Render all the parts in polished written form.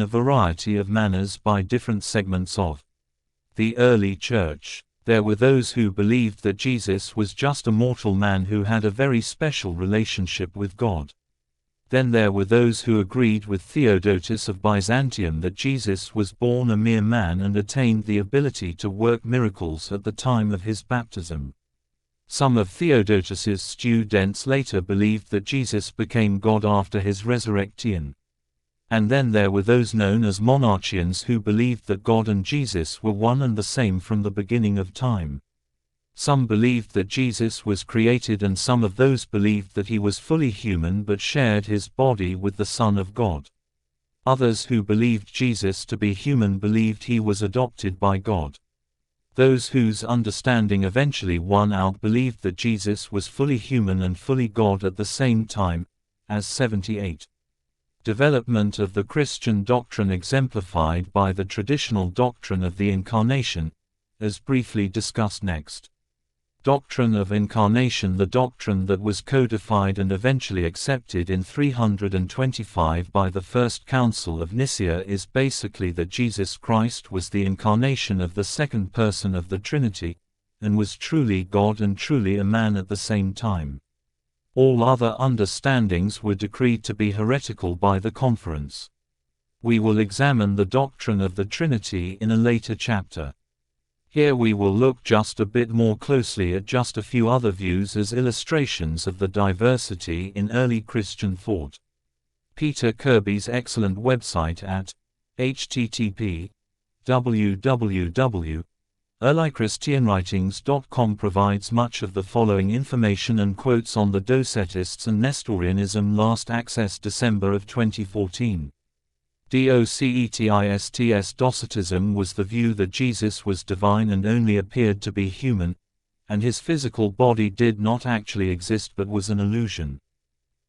a variety of manners by different segments of the early church. There were those who believed that Jesus was just a mortal man who had a very special relationship with God. Then there were those who agreed with Theodotus of Byzantium that Jesus was born a mere man and attained the ability to work miracles at the time of his baptism. Some of Theodotus's students later believed that Jesus became God after his resurrection. And then there were those known as monarchians who believed that God and Jesus were one and the same from the beginning of time. Some believed that Jesus was created, and some of those believed that he was fully human but shared his body with the Son of God. Others who believed Jesus to be human believed he was adopted by God. Those whose understanding eventually won out believed that Jesus was fully human and fully God at the same time, as 78. Development of the Christian doctrine exemplified by the traditional doctrine of the Incarnation, as briefly discussed next. Doctrine of Incarnation. The doctrine that was codified and eventually accepted in 325 by the First Council of Nicaea is basically that Jesus Christ was the incarnation of the second person of the Trinity, and was truly God and truly a man at the same time. All other understandings were decreed to be heretical by the conference. We will examine the doctrine of the Trinity in a later chapter. Here we will look just a bit more closely at just a few other views as illustrations of the diversity in early Christian thought. Peter Kirby's excellent website at http://earlychristianwritings.com provides much of the following information and quotes on the Docetists and Nestorianism. Last accessed December of 2014. Docetists. Docetism was the view that Jesus was divine and only appeared to be human, and his physical body did not actually exist but was an illusion.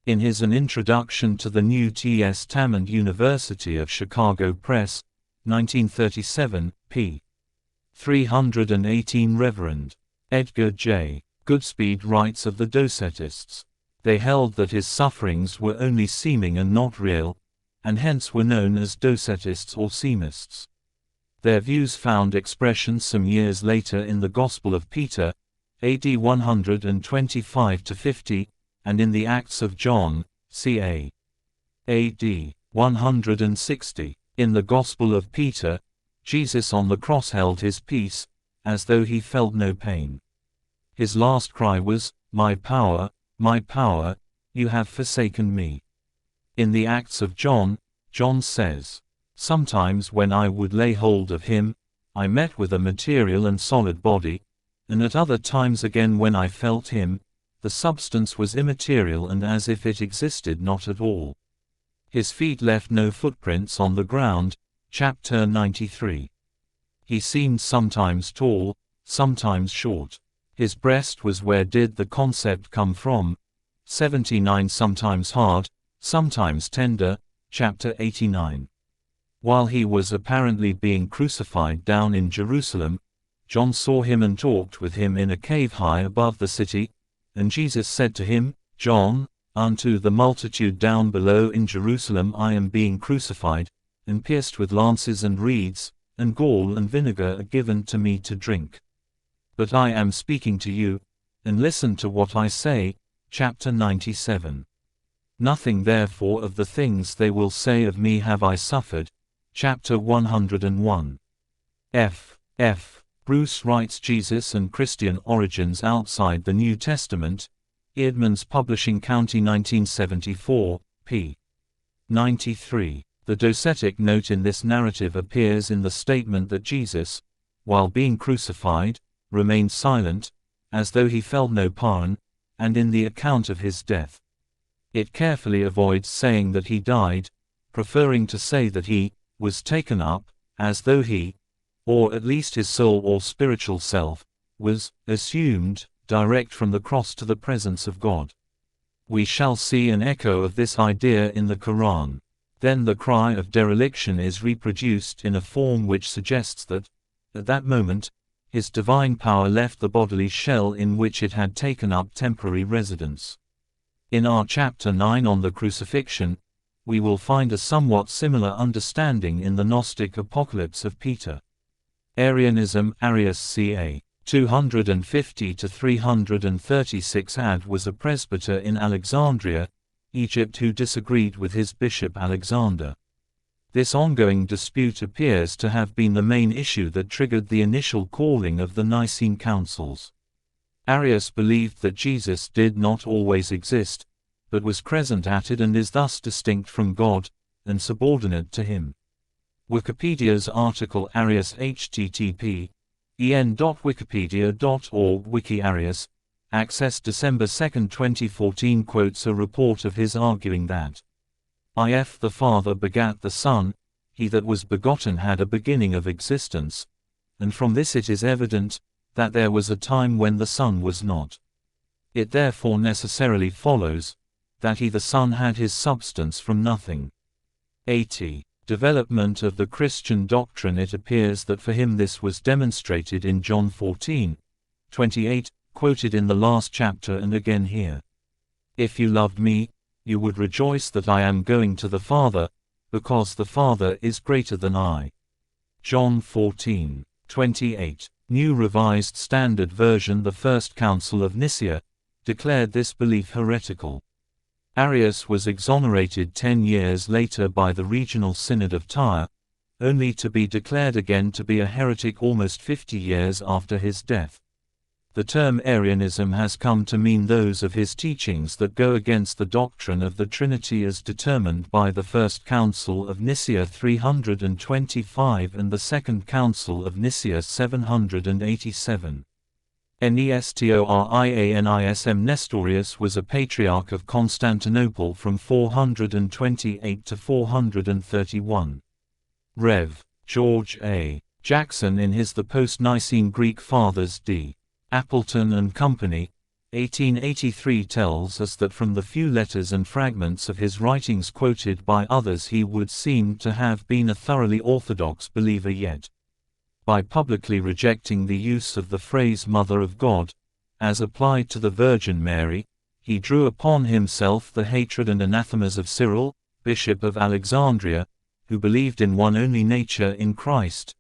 In his An Introduction to the New Testament, University of Chicago Press, 1937, p. 318, Reverend Edgar J. Goodspeed writes of the Docetists. They held that his sufferings were only seeming and not real, and hence were known as Docetists or Semists. Their views found expression some years later in the Gospel of Peter, AD 125-50, and in the Acts of John, ca. AD 160. In the Gospel of Peter, Jesus on the cross held his peace, as though he felt no pain. His last cry was, my power, you have forsaken me." In the Acts of John, John says, "Sometimes when I would lay hold of him, I met with a material and solid body, and at other times again when I felt him, the substance was immaterial and as if it existed not at all. His feet left no footprints on the ground." Chapter 93. He seemed sometimes tall, sometimes short. His breast was where did the concept come from. 79. Sometimes hard, sometimes tender. Chapter 89. While he was apparently being crucified down in Jerusalem, John saw him and talked with him in a cave high above the city, and Jesus said to him, "John, unto the multitude down below in Jerusalem I am being crucified, and pierced with lances and reeds, and gall and vinegar are given to me to drink. But I am speaking to you, and listen to what I say." Chapter 97. "Nothing therefore of the things they will say of me have I suffered." Chapter 101. F. Bruce writes Jesus and Christian Origins Outside the New Testament, Eerdmans Publishing County 1974, p. 93. The docetic note in this narrative appears in the statement that Jesus, while being crucified, remained silent, as though he felt no pain, and in the account of his death. It carefully avoids saying that he died, preferring to say that he was taken up, as though he, or at least his soul or spiritual self, was assumed direct from the cross to the presence of God. We shall see an echo of this idea in the Quran. Then the cry of dereliction is reproduced in a form which suggests that, at that moment, his divine power left the bodily shell in which it had taken up temporary residence. In our Chapter 9 on the crucifixion, we will find a somewhat similar understanding in the Gnostic Apocalypse of Peter. Arianism. Arius ca. 250 to 336 AD was a presbyter in Alexandria, Egypt, who disagreed with his bishop Alexander. This ongoing dispute appears to have been the main issue that triggered the initial calling of the Nicene Councils. Arius believed that Jesus did not always exist, but was present at it and is thus distinct from God, and subordinate to him. Wikipedia's article Arius http en.wikipedia.org Wiki Arius, accessed December 2, 2014 quotes a report of his arguing that if the Father begat the Son, he that was begotten had a beginning of existence, and from this it is evident that there was a time when the Son was not. It therefore necessarily follows that he the Son had his substance from nothing. 80. Development of the Christian doctrine. It appears that for him this was demonstrated in John 14:28, quoted in the last chapter and again here. If you loved me, you would rejoice that I am going to the Father, because the Father is greater than I. John 14:28. New Revised Standard Version. The First Council of Nicaea declared this belief heretical. Arius was exonerated 10 years later by the Regional Synod of Tyre, only to be declared again to be a heretic almost 50 years after his death. The term Arianism has come to mean those of his teachings that go against the doctrine of the Trinity as determined by the First Council of Nicaea 325 and the Second Council of Nicaea 787. Nestorianism. Nestorius was a patriarch of Constantinople from 428 to 431. Rev. George A. Jackson in his The Post-Nicene Greek Fathers D. Appleton and Company, 1883 tells us that from the few letters and fragments of his writings quoted by others he would seem to have been a thoroughly orthodox believer, yet by publicly rejecting the use of the phrase Mother of God, as applied to the Virgin Mary, he drew upon himself the hatred and anathemas of Cyril, Bishop of Alexandria, who believed in one only nature in Christ,